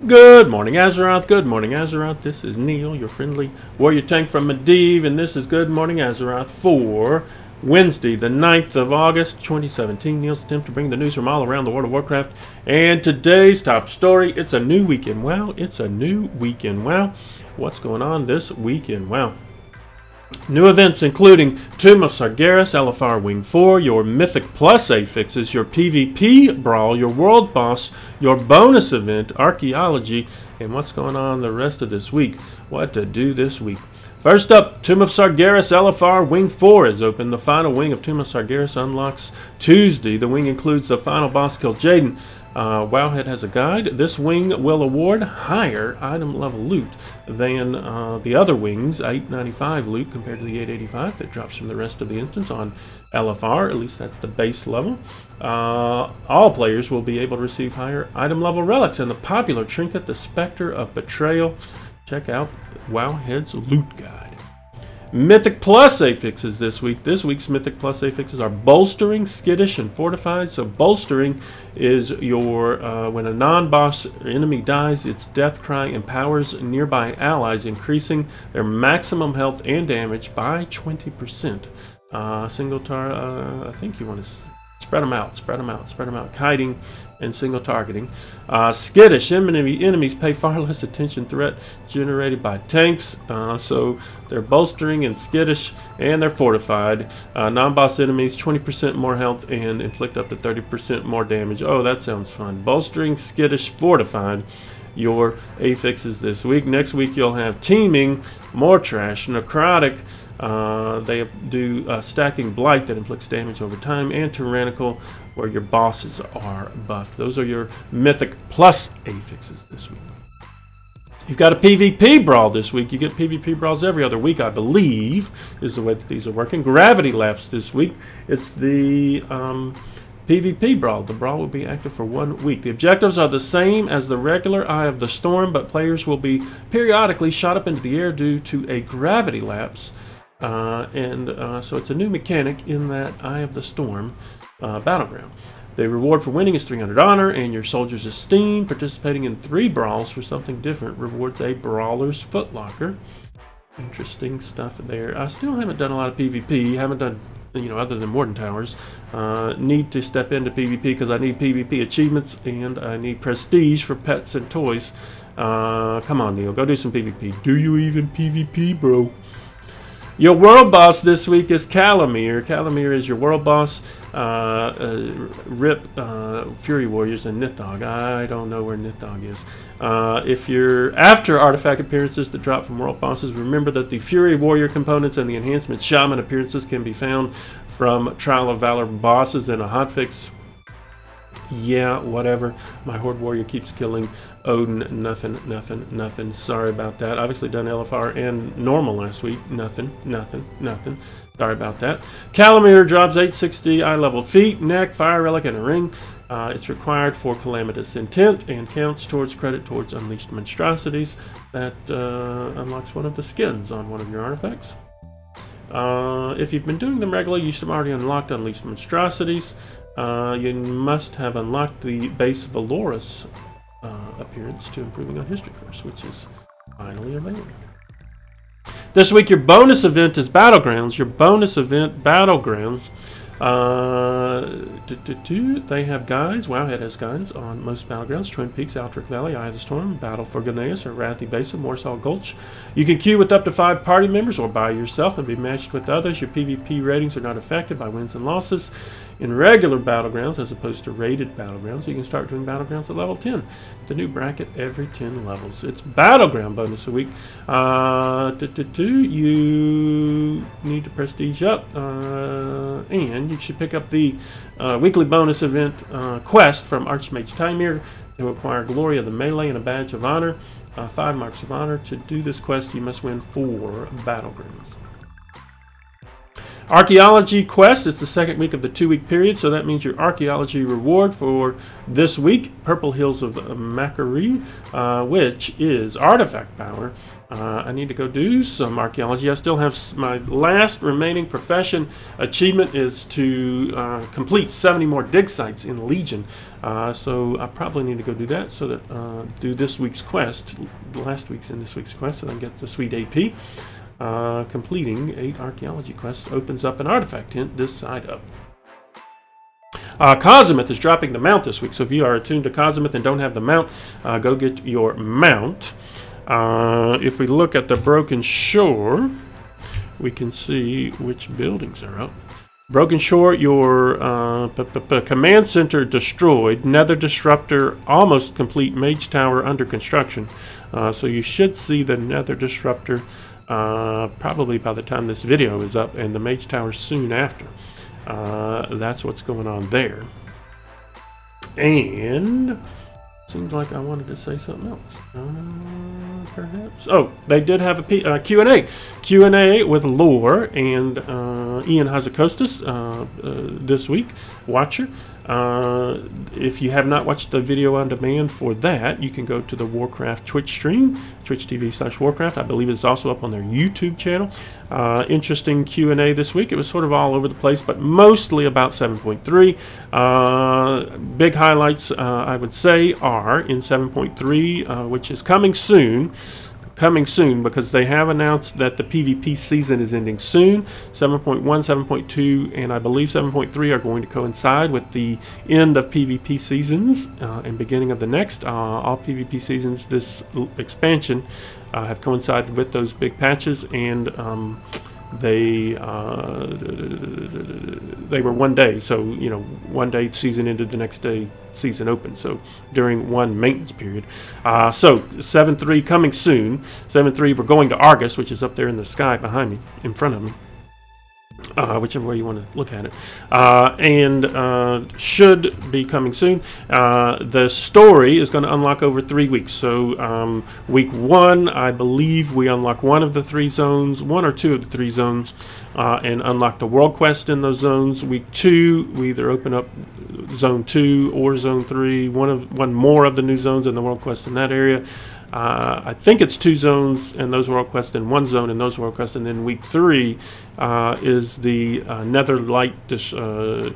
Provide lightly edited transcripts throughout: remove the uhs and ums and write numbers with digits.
Good morning, Azeroth. Good morning, Azeroth. This is Neall, your friendly warrior tank from Medivh, and this is Good Morning Azeroth for Wednesday, the 9th of August, 2017. Neall's attempt to bring the news from all around the World of Warcraft. And today's top story, it's a new weekend. Wow, it's a new weekend. Wow, what's going on this weekend? Wow. New events including Tomb of Sargeras, LFR Wing 4, your Mythic Plus affixes, your PvP Brawl, your World Boss, your bonus event, Archaeology, and what's going on the rest of this week. What to do this week. First up, Tomb of Sargeras, LFR Wing 4 is open. The final wing of Tomb of Sargeras unlocks Tuesday. The wing includes the final boss kill, Jaden. Wowhead has a guide. This wing will award higher item level loot than the other wings, 895 loot compared to the 885 that drops from the rest of the instance on LFR. At least that's the base level. All players will be able to receive higher item level relics and the popular trinket, the Spectre of Betrayal. Check out Wowhead's loot guide. Mythic Plus affixes this week. This week's Mythic Plus affixes are Bolstering, Skittish, and Fortified. So Bolstering is your, when a non-boss enemy dies, its death cry empowers nearby allies, increasing their maximum health and damage by 20%. Single I think you want to spread them out, spread them out, spread them out. Kiting and single targeting. Skittish, enemies pay far less attention. Threat generated by tanks. So they're bolstering and skittish, and they're fortified. Non-boss enemies, 20% more health and inflict up to 30% more damage. Oh, that sounds fun. Bolstering, skittish, fortified. Your affixes this week. Next week you'll have Teeming, more trash, Necrotic. They do Stacking Blight that inflicts damage over time, and Tyrannical, where your bosses are buffed. Those are your Mythic Plus affixes this week. You've got a PvP Brawl this week. You get PvP Brawls every other week, I believe, is the way that these are working. Gravity Lapse this week. It's the PvP Brawl. The Brawl will be active for 1 week. The objectives are the same as the regular Eye of the Storm, but players will be periodically shot up into the air due to a gravity lapse. So it's a new mechanic in that Eye of the Storm battleground. The reward for winning is 300 honor, and your soldiers' esteem. Participating in 3 brawls for something different rewards a Brawler's Footlocker. Interesting stuff there. I still haven't done a lot of PvP. Haven't done, other than Warden Towers. Need to step into PvP because I need PvP achievements and I need prestige for pets and toys. Come on, Neall, go do some PvP. Do you even PvP, bro? Your world boss this week is Kalamir. Kalamir is your world boss. Rip Fury Warriors and Nithog. I don't know where Nithog is. If you're after artifact appearances that drop from world bosses, remember that the Fury Warrior components and the enhancement Shaman appearances can be found from Trial of Valor bosses and a hotfix. Yeah, whatever. My Horde Warrior keeps killing Odin. Nothing. Sorry about that. Obviously done LFR and normal last week. Nothing. Sorry about that. Kalamir drops 860 eye level feet, neck, fire relic, and a ring. It's required for Calamitous Intent and counts towards credit towards Unleashed Monstrosities. That unlocks one of the skins on one of your artifacts. If you've been doing them regularly, you should have already unlocked Unleashed Monstrosities. You must have unlocked the base Valoris appearance to Improving on History first, which is finally available. This week your bonus event is Battlegrounds. Your bonus event, Battlegrounds. They have guides. Wowhead has guides on most battlegrounds: Twin Peaks, Altric Valley, Eye of the Storm, Battle for Ganaeus or Wrathy Basin, Morsal Gulch. You can queue with up to 5 party members or by yourself and be matched with others. Your PvP ratings are not affected by wins and losses. In regular battlegrounds, as opposed to rated battlegrounds, you can start doing battlegrounds at level 10. The new bracket every 10 levels. It's battleground bonus a week. You need to prestige up, and you should pick up the weekly bonus event quest from Archmage Tymir to acquire Glory of the Melee and a Badge of Honor. 5 marks of honor. To do this quest, you must win 4 battlegrounds. Archaeology quest. It's the second week of the 2-week period, so that means your archaeology reward for this week, Purple Hills of Macquarie, which is artifact power. I need to go do some archaeology. I still have my last remaining profession achievement is to complete 70 more dig sites in Legion. So I probably need to go do that so that do this week's quest, last week's and this week's quest, so I can get the sweet AP. Completing 8 archaeology quests opens up an artifact hint this side up. Cosimoth is dropping the mount this week, so if you are attuned to Cosimoth and don't have the mount, go get your mount. If we look at the Broken Shore, we can see which buildings are up. Broken Shore, your command center destroyed, Nether Disruptor almost complete, Mage Tower under construction. So you should see the Nether Disruptor probably by the time this video is up, and the Mage Tower soon after. That's what's going on there. And seems like I wanted to say something else. Perhaps. Oh, they did have a Q&A. Q&A with Lore and Ian Hazakostas this week. Watcher. If you have not watched the video on demand for that, you can go to the Warcraft Twitch stream, twitch.tv/Warcraft. I believe it's also up on their YouTube channel. Interesting Q&A this week. It was sort of all over the place, but mostly about 7.3. Big highlights, I would say, are in 7.3, which is coming soon. Because they have announced that the PvP season is ending soon. 7.1, 7.2, and I believe 7.3 are going to coincide with the end of PvP seasons and beginning of the next. All PvP seasons, this expansion, have coincided with those big patches, and they were one day. So, you know, one day season ended, the next day season opened, so during one maintenance period. So 7.3 coming soon. 7.3, we're going to Argus, which is up there in the sky behind me, in front of me, whichever way you want to look at it, and should be coming soon. The story is going to unlock over 3 weeks. So week 1, I believe we unlock one of the 3 zones, 1 or 2 of the 3 zones, and unlock the world quest in those zones. Week 2, we either open up zone 2 or zone 3, one more of the new zones in the world quest in that area. I think it's 2 zones and those world quests, and 1 zone and those world quests, and then week 3 is the Netherlight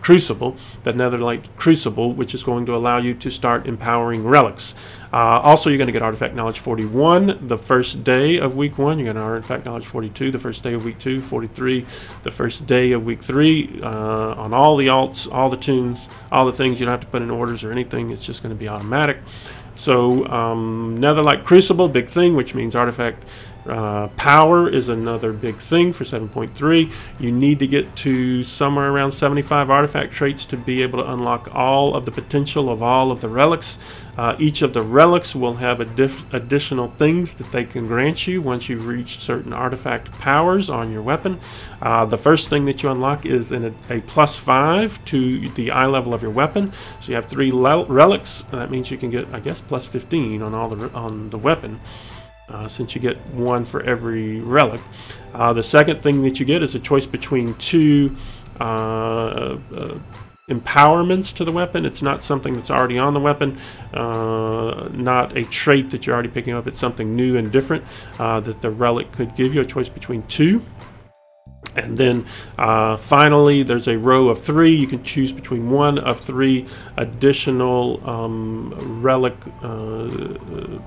Crucible, the Netherlight Crucible, which is going to allow you to start empowering relics. Also, you're going to get Artifact Knowledge 41 the first day of week 1. You're going to Artifact Knowledge 42 the first day of week 2, 43 the first day of week 3. On all the alts, all the tunes, all the things, you don't have to put in orders or anything. It's just going to be automatic. So Netherlight Crucible, big thing, which means artifact power is another big thing for 7.3. You need to get to somewhere around 75 artifact traits to be able to unlock all of the potential of all of the relics. Each of the relics will have additional things that they can grant you once you've reached certain artifact powers on your weapon. The first thing that you unlock is a +5 to the eye level of your weapon. So you have 3 relics. That means you can get, I guess, +15 on the weapon. Since you get 1 for every relic. The second thing that you get is a choice between 2 empowerments to the weapon. It's not something that's already on the weapon, not a trait that you're already picking up. It's something new and different that the relic could give you, a choice between 2. And then finally, there's a row of 3. You can choose between 1 of 3 additional relic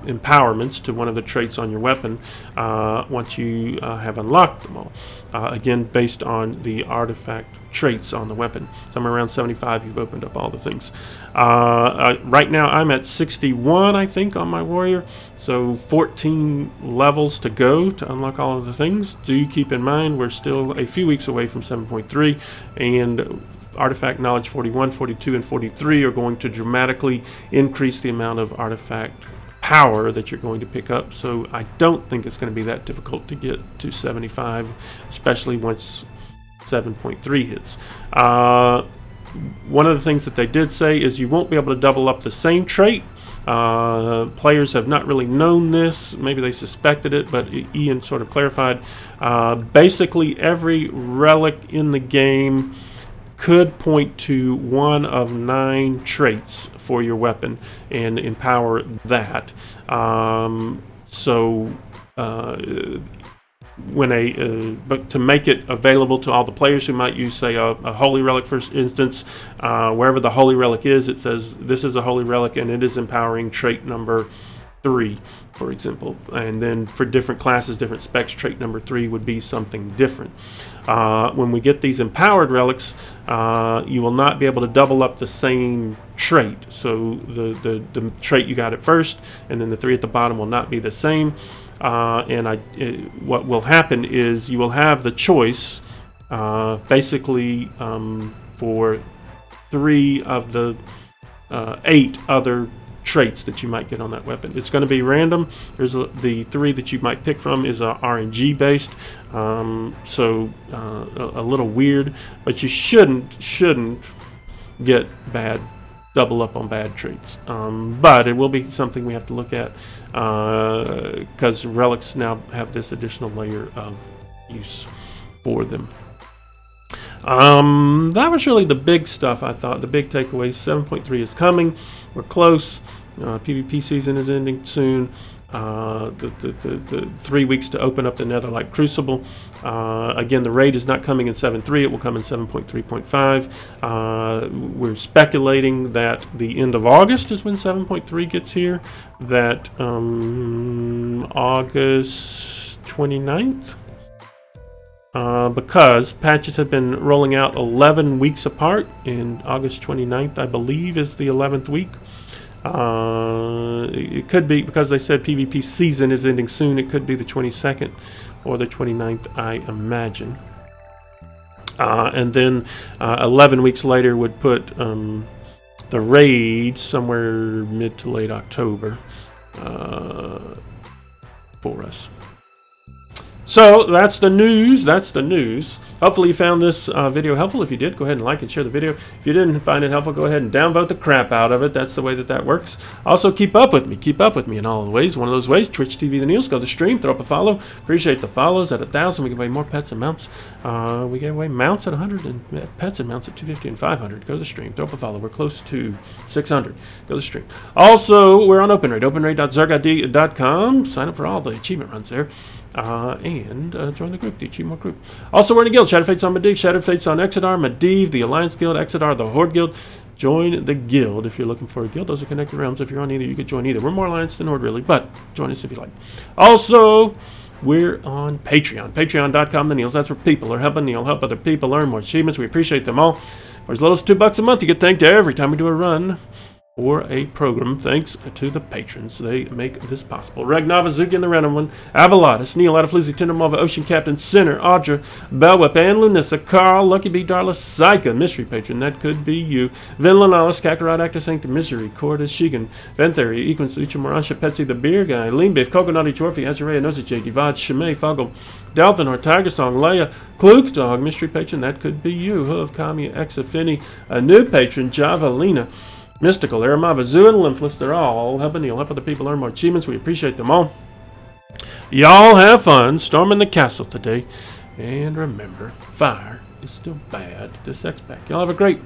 empowerments to one of the traits on your weapon once you have unlocked them all. Again, based on the artifact traits on the weapon. Somewhere around 75, you've opened up all the things. Right now, I'm at 61, I think, on my warrior. So 14 levels to go to unlock all of the things. Do keep in mind, we're still a few weeks away from 7.3, and Artifact Knowledge 41, 42, and 43 are going to dramatically increase the amount of artifact power that you're going to pick up. So I don't think it's going to be that difficult to get to 75, especially once 7.3 hits. One of the things that they did say is you won't be able to double up the same trait Players have not really known this. Maybe they suspected it, but Ian sort of clarified. Basically, every relic in the game could point to one of 9 traits for your weapon and empower that. But to make it available to all the players who might use, say, a holy relic, for instance, wherever the holy relic is, it says this is a holy relic and it is empowering trait number 3, for example. And then for different classes, different specs, trait number 3 would be something different. When we get these empowered relics, you will not be able to double up the same trait. So the trait you got at first and then the 3 at the bottom will not be the same. What will happen is you will have the choice, basically, for 3 of the 8 other traits that you might get on that weapon. It's going to be random. The 3 that you might pick from is RNG based, so a little weird, but you shouldn't get double up on bad traits. But it will be something we have to look at, because relics now have this additional layer of use for them. That was really the big stuff, I thought. The big takeaways. 7.3 is coming. We're close. PvP season is ending soon. The 3 weeks to open up the Netherlight Crucible. Again, the raid is not coming in 7.3. It will come in 7.3.5. We're speculating that the end of August is when 7.3 gets here. That August 29th. Because patches have been rolling out 11 weeks apart, and August 29th, I believe, is the 11th week. It could be, because they said PvP season is ending soon, it could be the 22nd or the 29th, I imagine. And then 11 weeks later would put the raid somewhere mid to late October for us. So that's the news. That's the news. Hopefully you found this video helpful. If you did, go ahead and like and share the video. If you didn't find it helpful, go ahead and downvote the crap out of it. That's the way that works. Also, keep up with me. Keep up with me in all the ways. One of those ways, Twitch TV The Neals. Go to the stream, throw up a follow. Appreciate the follows. At 1,000, we give away more pets and mounts. We gave away mounts at 100 and pets and mounts at 250 and 500. Go to the stream, throw up a follow. We're close to 600. Go to the stream. Also, we're on OpenRaid. OpenRaid.zergad.com. Sign up for all the achievement runs there. And join the group, the Achievement group. Also, we're in a guild. Shadow Fates on Medivh, Shadow Fates on Exodar, Medivh, the Alliance Guild, Exodar, the Horde Guild. Join the guild if you're looking for a guild. Those are connected realms. If you're on either, you could join either. We're more Alliance than Horde, really, but join us if you like. Also, we're on Patreon. Patreon.com, the Neals. That's where people are helping Neal help other people earn more achievements. We appreciate them all. For as little as $2 a month, you get thanked every time we do a run or a program, thanks to the patrons. They make this possible. Ragnava, Zuki, and the Random One, Avalatus, Neal, Adafluzzi, Tindermova, Ocean Captain, Sinner, Audra, Belwhip, and Lunissa, Carl, Lucky B, Darla, Psycha, Mystery Patron, that could be you, Vinland, Alice, Kakarot, Actor Sanctum, Misery, Cordis, Shigan, Ventheri, Equins, Ucha, Moransha, Petsy, the Beer Guy, Lean Beef, Coconutty, Chorfi, Azareya, Noziche, Divad, Shimei, Foggle, Dalthanor, Tiger Song, Leia, Kluk Dog, Mystery Patron, that could be you, Hoof, Kami, Exafini, a new patron, Javelina, Mystical, Aramava, Zoo, and Lymphless, they're all helping Neal help other people earn more achievements. We appreciate them all. Y'all have fun storming the castle today. And remember, fire is still bad this X-Pack. Y'all have a great